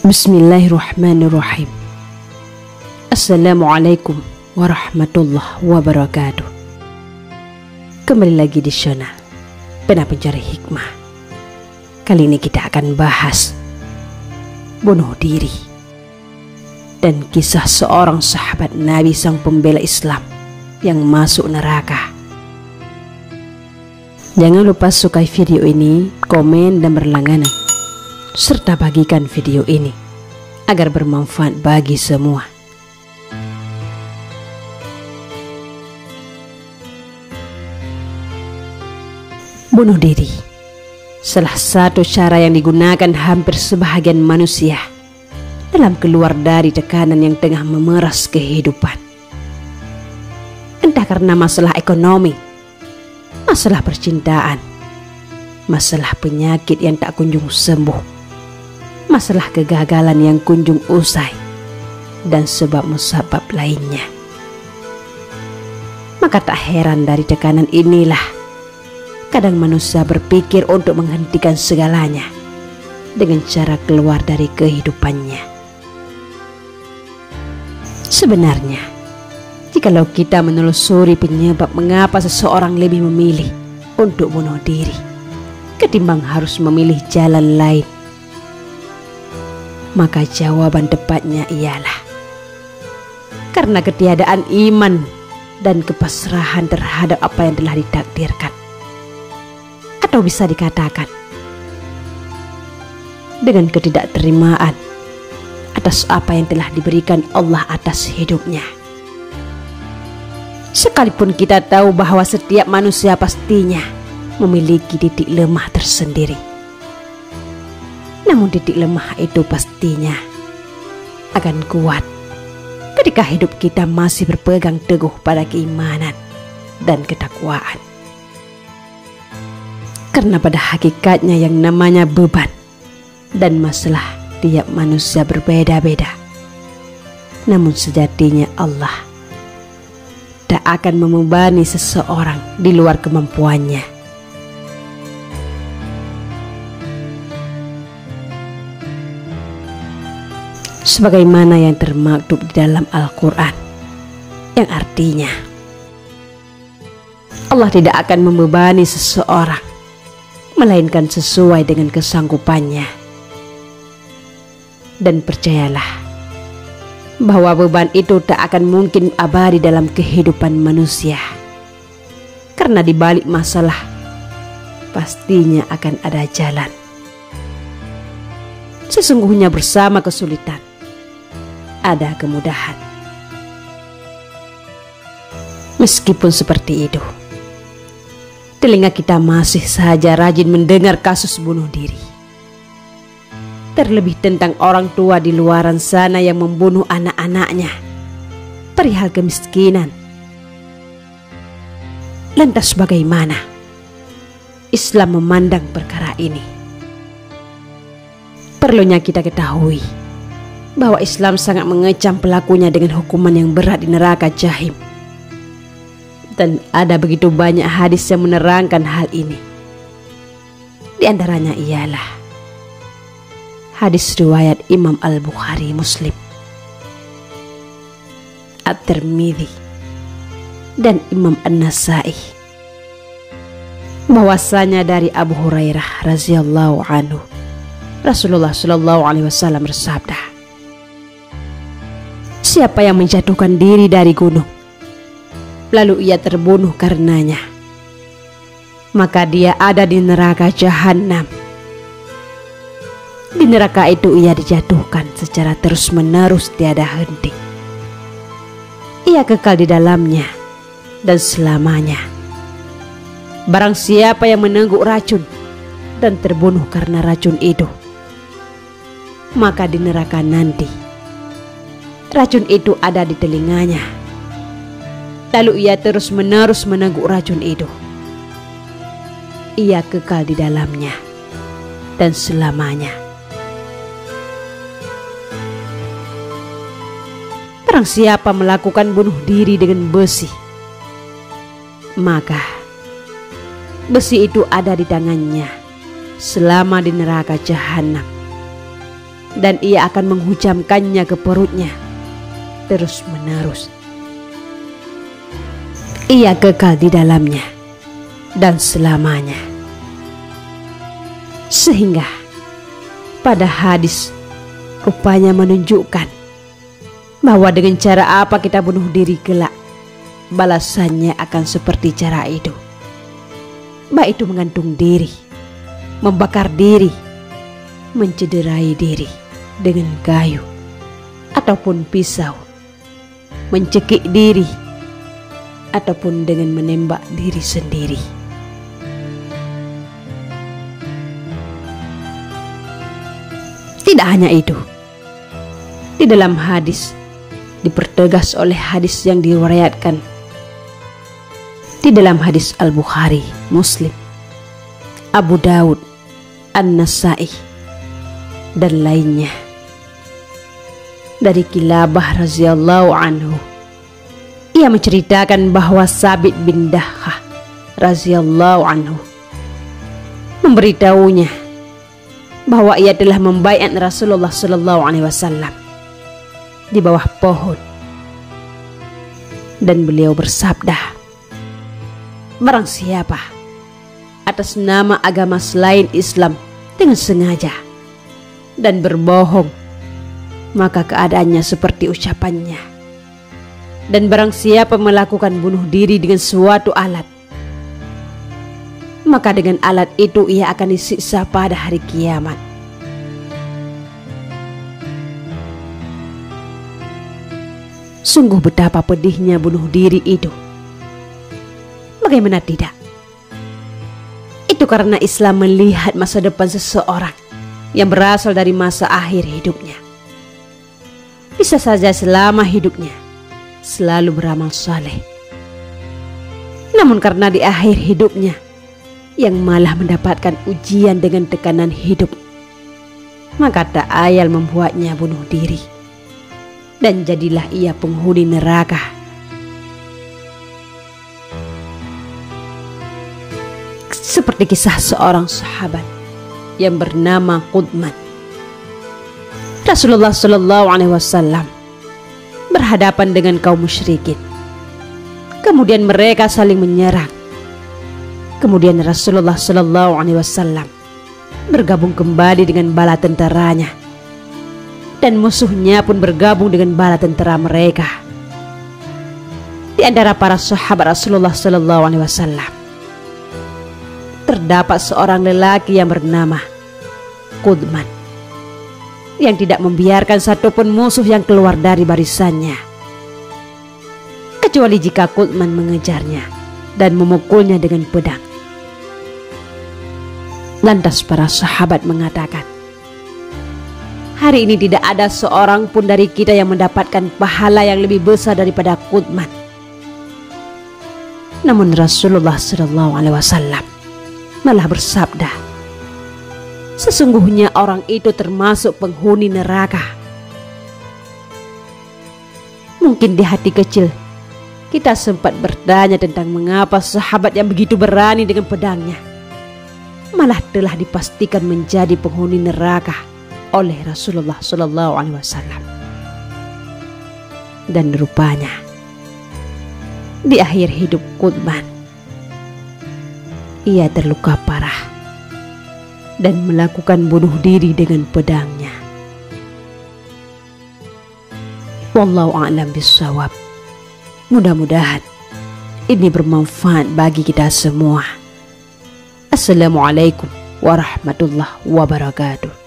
Bismillahirrahmanirrahim. Assalamualaikum warahmatullahi wabarakatuh. Kembali lagi di channel Pena Pencari Hikmah. Kali ini kita akan bahas bunuh diri dan kisah seorang sahabat Nabi sang pembela Islam yang masuk neraka. Jangan lupa sukai video ini, komen dan berlangganan, serta bagikan video ini agar bermanfaat bagi semua. Bunuh diri salah satu cara yang digunakan hampir sebahagian manusia dalam keluar dari tekanan yang tengah memeras kehidupan. Entah karena masalah ekonomi, masalah percintaan, masalah penyakit yang tak kunjung sembuh, masalah kegagalan yang kunjung usai, dan sebab musabab lainnya. Maka tak heran dari tekanan inilah kadang manusia berpikir untuk menghentikan segalanya dengan cara keluar dari kehidupannya. Sebenarnya, jikalau kita menelusuri penyebab mengapa seseorang lebih memilih untuk bunuh diri ketimbang harus memilih jalan lain, maka jawaban tepatnya ialah karena ketiadaan iman dan kepasrahan terhadap apa yang telah ditakdirkan. Atau bisa dikatakan dengan ketidakterimaan atas apa yang telah diberikan Allah atas hidupnya. Sekalipun kita tahu bahwa setiap manusia pastinya memiliki titik lemah tersendiri, namun titik lemah itu pastinya akan kuat ketika hidup kita masih berpegang teguh pada keimanan dan ketakwaan. Karena pada hakikatnya yang namanya beban dan masalah tiap manusia berbeda-beda, namun sejatinya Allah tak akan membebani seseorang di luar kemampuannya. Sebagaimana yang termaktub di dalam Al-Quran, yang artinya Allah tidak akan membebani seseorang melainkan sesuai dengan kesanggupannya. Dan percayalah bahwa beban itu tak akan mungkin abadi dalam kehidupan manusia, karena di balik masalah pastinya akan ada jalan. Sesungguhnya bersama kesulitan ada kemudahan. Meskipun seperti itu, telinga kita masih saja rajin mendengar kasus bunuh diri. Terlebih tentang orang tua di luaran sana yang membunuh anak-anaknya perihal kemiskinan. Lantas bagaimana Islam memandang perkara ini? Perlunya kita ketahui bahwa Islam sangat mengecam pelakunya dengan hukuman yang berat di neraka Jahim. Dan ada begitu banyak hadis yang menerangkan hal ini. Di antaranya ialah hadis riwayat Imam Al-Bukhari, Muslim, At-Tirmidzi, dan Imam An-Nasai, bahwasanya dari Abu Hurairah radhiyallahu anhu, Rasulullah sallallahu alaihi wasallam bersabda, siapa yang menjatuhkan diri dari gunung lalu ia terbunuh karenanya, maka dia ada di neraka Jahannam. Di neraka itu ia dijatuhkan secara terus-menerus tiada henti. Ia kekal di dalamnya dan selamanya. Barang siapa yang menengguk racun dan terbunuh karena racun itu, maka di neraka nanti racun itu ada di telinganya. Lalu ia terus-menerus menengguk racun itu. Ia kekal di dalamnya dan selamanya. Barang siapa melakukan bunuh diri dengan besi, maka besi itu ada di tangannya selama di neraka Jahannam. dan ia akan menghujamkannya ke perutnya terus menerus. Ia kekal di dalamnya dan selamanya. Sehingga pada hadis rupanya menunjukkan bahwa dengan cara apa kita bunuh diri kelak, balasannya akan seperti cara itu. Baik itu menggantung diri, membakar diri, mencederai diri dengan kayu ataupun pisau, mencekik diri, ataupun dengan menembak diri sendiri. Tidak hanya itu, di dalam hadis dipertegas oleh hadis yang diriwayatkan di dalam hadis Al-Bukhari, Muslim, Abu Daud, An-Nasai, dan lainnya dari Kilabah radhiyallahu anhu. Ia menceritakan bahwa Sabit bin Dahhah radhiyallahu anhu memberitahunya bahwa ia telah membaiat Rasulullah sallallahu alaihi wasallam di bawah pohon, dan beliau bersabda, barang siapa atas nama agama selain Islam dengan sengaja dan berbohong, maka keadaannya seperti ucapannya. Dan barang siapa melakukan bunuh diri dengan suatu alat, maka dengan alat itu ia akan disiksa pada hari kiamat. Sungguh betapa pedihnya bunuh diri itu. Bagaimana tidak? Itu karena Islam melihat masa depan seseorang yang berasal dari masa akhir hidupnya. Bisa saja selama hidupnya selalu beramal saleh, namun karena di akhir hidupnya yang malah mendapatkan ujian dengan tekanan hidup, maka tak ayal membuatnya bunuh diri, dan jadilah ia penghuni neraka. Seperti kisah seorang sahabat yang bernama Qudman. Rasulullah sallallahu alaihi wasallam berhadapan dengan kaum musyrikin. Kemudian mereka saling menyerang. Kemudian Rasulullah sallallahu alaihi wasallam bergabung kembali dengan bala tentaranya, dan musuhnya pun bergabung dengan bala tentara mereka. Di antara para sahabat Rasulullah sallallahu alaihi wasallam terdapat seorang lelaki yang bernama Qudman, yang tidak membiarkan satupun musuh yang keluar dari barisannya, kecuali jika Qudman mengejarnya dan memukulnya dengan pedang. Lantas para sahabat mengatakan, hari ini tidak ada seorang pun dari kita yang mendapatkan pahala yang lebih besar daripada Qudman. Namun Rasulullah SAW malah bersabda, sesungguhnya orang itu termasuk penghuni neraka. Mungkin di hati kecil kita sempat bertanya tentang mengapa sahabat yang begitu berani dengan pedangnya malah telah dipastikan menjadi penghuni neraka oleh Rasulullah SAW. Dan rupanya di akhir hidup Qudman, ia terluka parah dan melakukan bunuh diri dengan pedangnya. Wallahu a'lam bishawab. Mudah-mudahan ini bermanfaat bagi kita semua. Assalamualaikum warahmatullahi wabarakatuh.